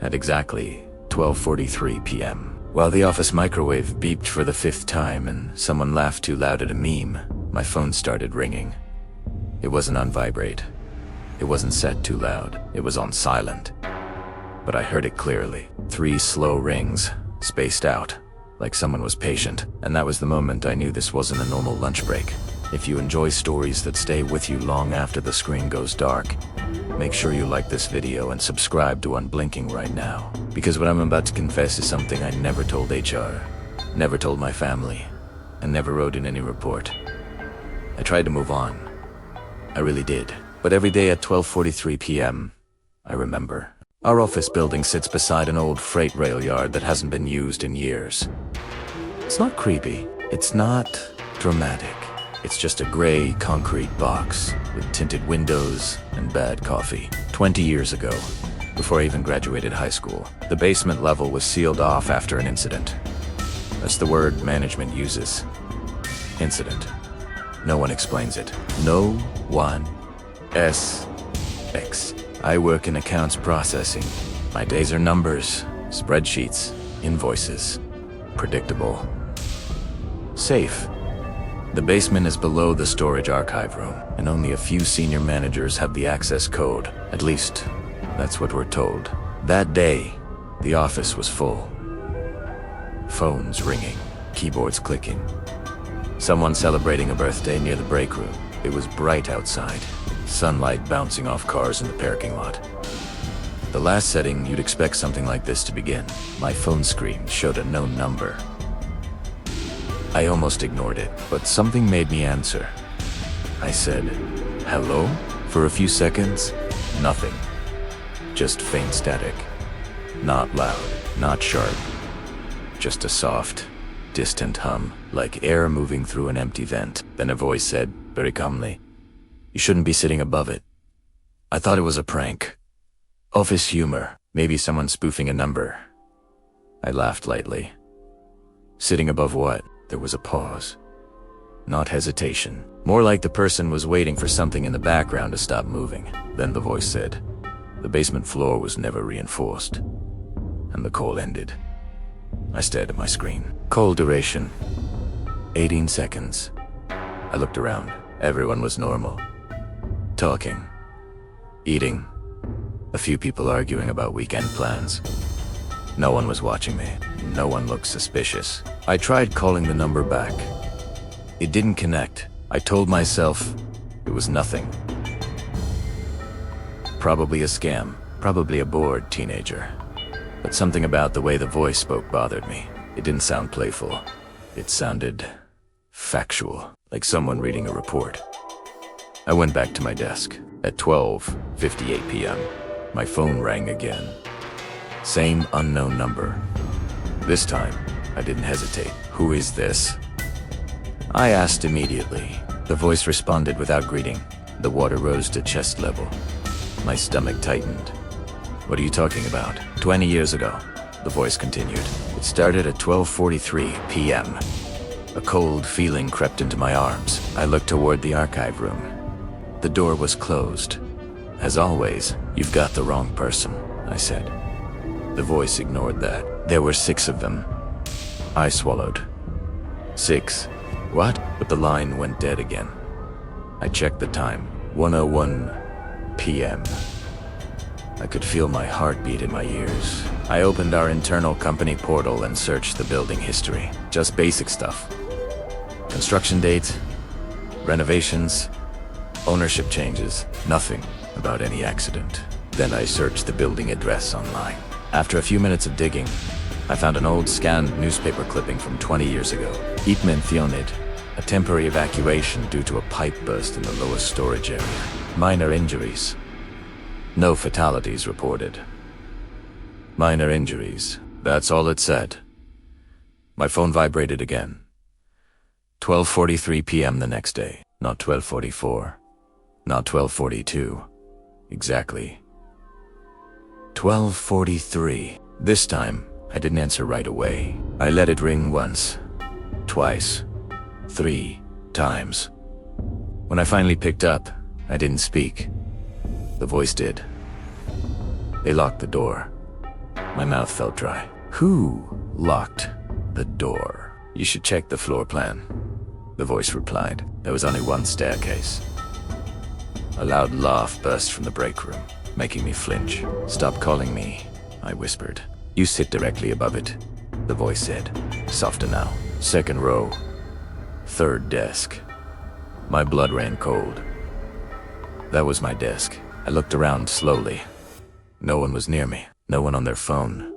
at exactly 12:43 p.m. While the office microwave beeped for the 5th time and someone laughed too loud at a meme, my phone started ringing. It wasn't on vibrate. It wasn't set too loud. It was on silent. But I heard it clearly. 3 slow rings, spaced out, like someone was patient. And that was the moment I knew this wasn't a normal lunch break. If you enjoy stories that stay with you long after the screen goes dark, make sure you like this video and subscribe to Unblinking right now. Because what I'm about to confess is something I never told HR, never told my family, and never wrote in any report. I tried to move on. I really did. But every day at 12:43 p.m., I remember. Our office building sits beside an old freight rail yard that hasn't been used in years. It's not creepy. It's not dramatic. It's just a gray concrete box with tinted windows and bad coffee. 20 years ago, before I even graduated high school, the basement level was sealed off after an incident. That's the word management uses. Incident. No one explains it. No one. I work in accounts processing. My days are numbers, spreadsheets, invoices. Predictable. Safe. The basement is below the storage archive room, and only a few senior managers have the access code. At least, that's what we're told. That day, the office was full. Phones ringing, keyboards clicking. Someone celebrating a birthday near the break room. It was bright outside, sunlight bouncing off cars in the parking lot. The last setting, you'd expect something like this to begin. My phone screen showed a known number. I almost ignored it, but something made me answer. I said, "Hello?" For a few seconds, nothing. Just faint static. Not loud, not sharp. Just a soft, distant hum, like air moving through an empty vent. Then a voice said, very calmly, "You shouldn't be sitting above it." I thought it was a prank. Office humor, maybe someone spoofing a number. I laughed lightly. Sitting above what? There was a pause. Not hesitation. More like the person was waiting for something in the background to stop moving. Then the voice said, "The basement floor was never reinforced." And the call ended. I stared at my screen. Call duration, 18 seconds. I looked around. Everyone was normal. Talking. Eating. A few people arguing about weekend plans. No one was watching me. No one looked suspicious. I tried calling the number back. It didn't connect. I told myself it was nothing. Probably a scam. Probably a bored teenager. But something about the way the voice spoke bothered me. It didn't sound playful. It sounded factual, like someone reading a report. I went back to my desk. At 12:58 p.m., my phone rang again. Same unknown number. This time, I didn't hesitate. "Who is this?" I asked immediately. The voice responded without greeting. The water rose to chest level. My stomach tightened. "What are you talking about?" 20 years ago, the voice continued. It started at 12:43 p.m. A cold feeling crept into my arms. I looked toward the archive room. The door was closed. "As always, you've got the wrong person," I said. The voice ignored that. There were 6 of them. I swallowed. 6? What? But the line went dead again. I checked the time. 1:01 p.m. I could feel my heartbeat in my ears. I opened our internal company portal and searched the building history. Just basic stuff. Construction dates, renovations, ownership changes. Nothing about any accident. Then I searched the building address online. After a few minutes of digging, I found an old scanned newspaper clipping from 20 years ago. It mentioned a temporary evacuation due to a pipe burst in the lowest storage area. Minor injuries. No fatalities reported. Minor injuries. That's all it said. My phone vibrated again. 12:43 p.m. the next day. Not 12:44. Not 12:42. Exactly. 12:43. This time, I didn't answer right away. I let it ring once, twice, 3 times. When I finally picked up, I didn't speak. The voice did. They locked the door. My mouth felt dry. Who locked the door? You should check the floor plan, the voice replied. There was only one staircase. A loud laugh burst from the break room, making me flinch. Stop calling me, I whispered. You sit directly above it, the voice said. Softer now. Second row. Third desk. My blood ran cold. That was my desk. I looked around slowly. No one was near me. No one on their phone.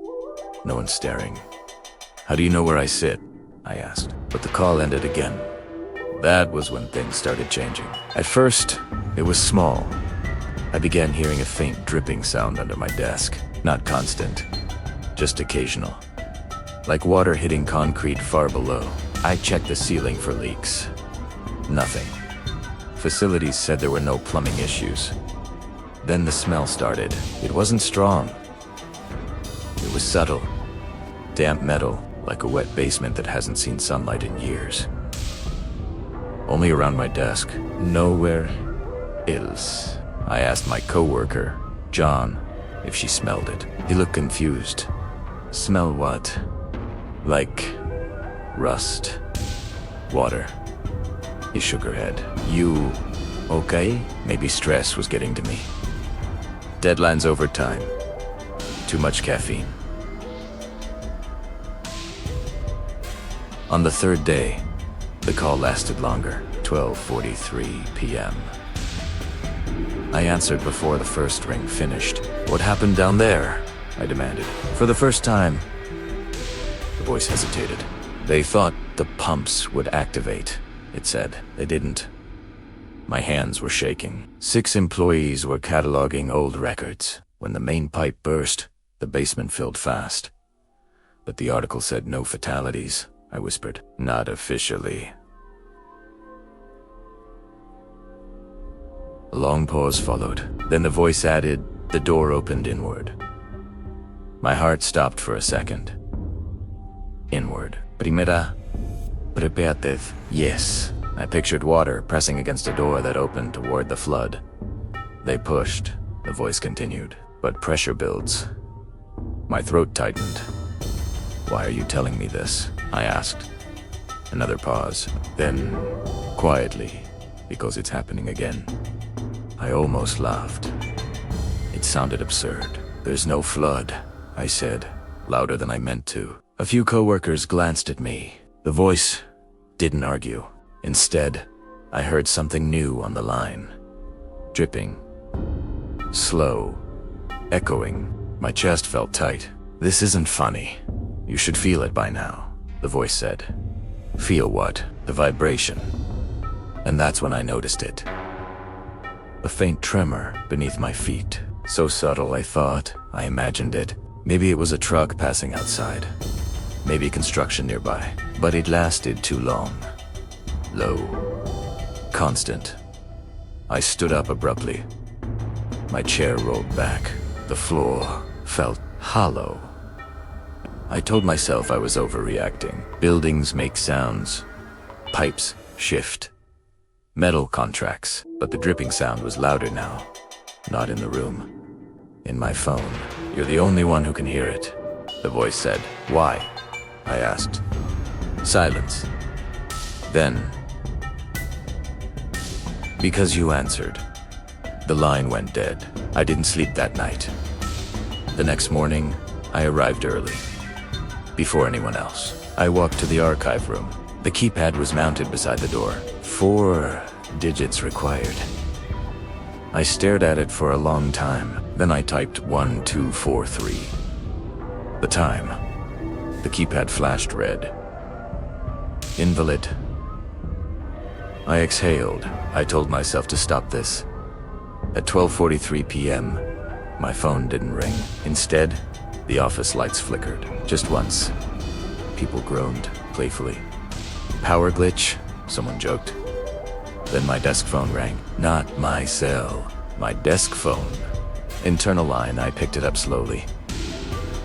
No one staring. How do you know where I sit? I asked. But the call ended again. That was when things started changing. At first, it was small. I began hearing a faint dripping sound under my desk. Not constant, just occasional. Like water hitting concrete far below. I checked the ceiling for leaks. Nothing. Facilities said there were no plumbing issues. Then the smell started. It wasn't strong. It was subtle. Damp metal, like a wet basement that hasn't seen sunlight in years. Only around my desk. Nowhere else. I asked my coworker, John, if she smelled it. He looked confused. Smell what? Like rust. Water. He shook her head. You okay? Maybe stress was getting to me. Deadlines over time. Too much caffeine. On the third day, the call lasted longer. 12:43 p.m. I answered before the first ring finished. What happened down there? I demanded. For the first time, the voice hesitated. They thought the pumps would activate, it said. They didn't. My hands were shaking. 6 employees were cataloging old records. When the main pipe burst, the basement filled fast. But the article said no fatalities, I whispered. Not officially. A long pause followed. Then the voice added, the door opened inward. My heart stopped for a second. Inward. Primera, prepárate. Yes. I pictured water pressing against a door that opened toward the flood. They pushed, the voice continued. But pressure builds. My throat tightened. Why are you telling me this? I asked. Another pause. Then, quietly, because it's happening again. I almost laughed. It sounded absurd. There's no flood, I said, louder than I meant to. A few coworkers glanced at me. The voice didn't argue. Instead, I heard something new on the line. Dripping. Slow. Echoing. My chest felt tight. This isn't funny. You should feel it by now, the voice said. Feel what? The vibration. And that's when I noticed it. A faint tremor beneath my feet. So subtle, I thought. I imagined it. Maybe it was a truck passing outside. Maybe construction nearby. But it lasted too long. Low. Constant. I stood up abruptly. My chair rolled back. The floor felt hollow. I told myself I was overreacting. Buildings make sounds. Pipes shift. Metal contracts. But the dripping sound was louder now. Not in the room. In my phone. You're the only one who can hear it, the voice said. Why? I asked. Silence. Then, because you answered. The line went dead. I didn't sleep that night. The next morning, I arrived early. Before anyone else. I walked to the archive room. The keypad was mounted beside the door. 4 digits required. I stared at it for a long time. Then I typed 1243. The time. The keypad flashed red. Invalid. I exhaled. I told myself to stop this. At 12:43 p.m., my phone didn't ring. Instead, the office lights flickered. Just once. People groaned, playfully. Power glitch, someone joked. Then my desk phone rang. Not my cell. My desk phone. Internal line, I picked it up slowly.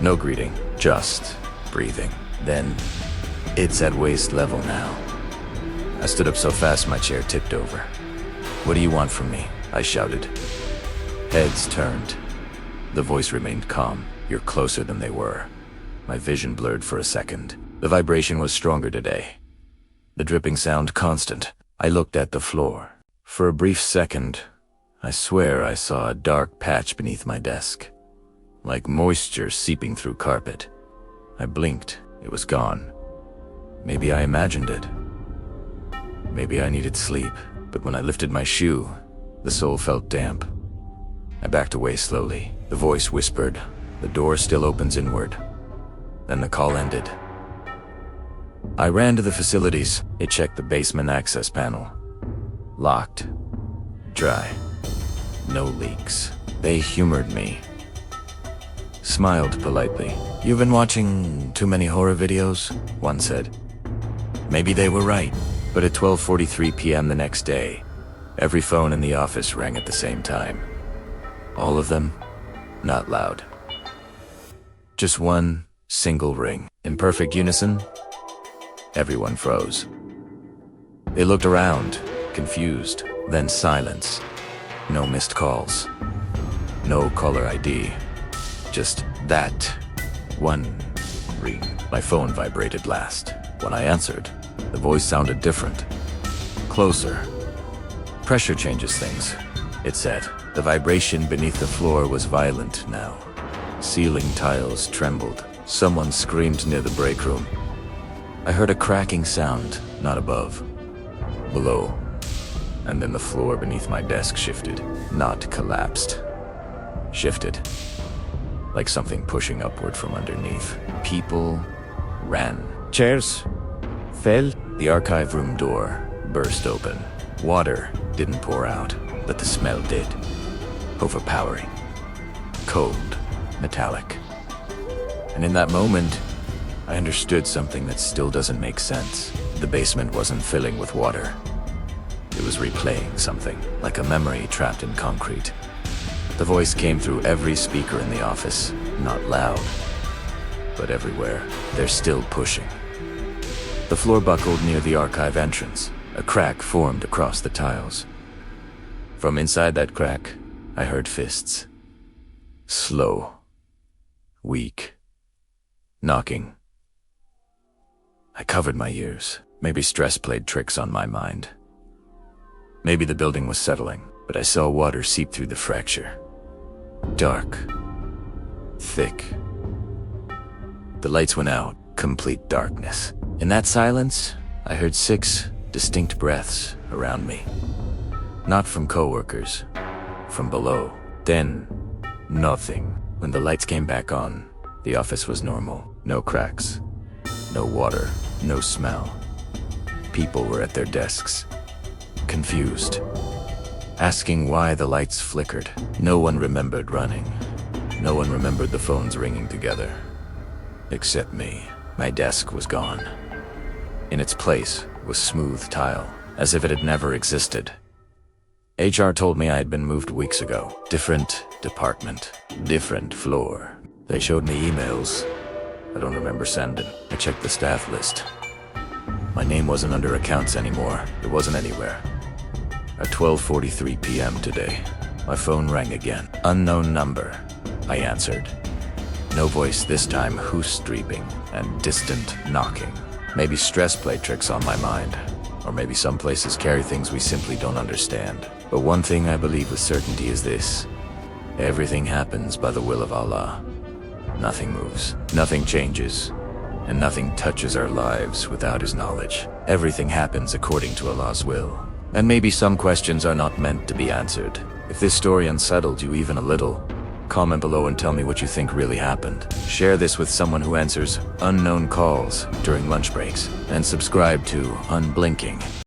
No greeting, just breathing. Then, it's at waist level now. I stood up so fast my chair tipped over. What do you want from me? I shouted. Heads turned. The voice remained calm. You're closer than they were. My vision blurred for a second. The vibration was stronger today. The dripping sound constant. I looked at the floor. For a brief second, I swear I saw a dark patch beneath my desk, like moisture seeping through carpet. I blinked. It was gone. Maybe I imagined it. Maybe I needed sleep, but when I lifted my shoe, the sole felt damp. I backed away slowly. The voice whispered, "The door still opens inward." Then the call ended. I ran to the facilities. It checked the basement access panel. Locked. Dry. No leaks. They humored me. Smiled politely. "You've been watching too many horror videos," one said. Maybe they were right, but at 12:43 p.m. the next day, every phone in the office rang at the same time. All of them, not loud. Just one single ring. In perfect unison, everyone froze. They looked around, confused, then silence. No missed calls. No caller ID. Just that one ring. My phone vibrated last. When I answered, the voice sounded different. Closer. "Pressure changes things," it said. The vibration beneath the floor was violent now. Ceiling tiles trembled. Someone screamed near the break room. I heard a cracking sound, not above, below. And then the floor beneath my desk shifted, not collapsed. Shifted. Like something pushing upward from underneath. People ran. Chairs fell. The archive room door burst open. Water didn't pour out, but the smell did. Overpowering. Cold. Metallic. And in that moment, I understood something that still doesn't make sense. The basement wasn't filling with water. It was replaying something, like a memory trapped in concrete. The voice came through every speaker in the office, not loud, but everywhere. They're still pushing. The floor buckled near the archive entrance. A crack formed across the tiles. From inside that crack, I heard fists. Slow. Weak. Knocking. I covered my ears. Maybe stress played tricks on my mind. Maybe the building was settling, but I saw water seep through the fracture. Dark. Thick. The lights went out. Complete darkness. In that silence, I heard 6 distinct breaths around me. Not from coworkers. From below. Then, nothing. When the lights came back on, the office was normal. No cracks. No water. No smell. People were at their desks. Confused. Asking why the lights flickered. No one remembered running. No one remembered the phones ringing together. Except me. My desk was gone. In its place was smooth tile, as if it had never existed. HR told me I had been moved weeks ago. Different department. Different floor. They showed me emails I don't remember sending. I checked the staff list. My name wasn't under accounts anymore. It wasn't anywhere. At 12:43 p.m. today, my phone rang again. Unknown number. I answered. No voice this time, hoose-streeping and distant knocking. Maybe stress played tricks on my mind. Or maybe some places carry things we simply don't understand. But one thing I believe with certainty is this. Everything happens by the will of Allah. Nothing moves, nothing changes, and nothing touches our lives without His knowledge. Everything happens according to Allah's will. And maybe some questions are not meant to be answered. If this story unsettled you even a little, comment below and tell me what you think really happened. Share this with someone who answers unknown calls during lunch breaks. And subscribe to Unblinking.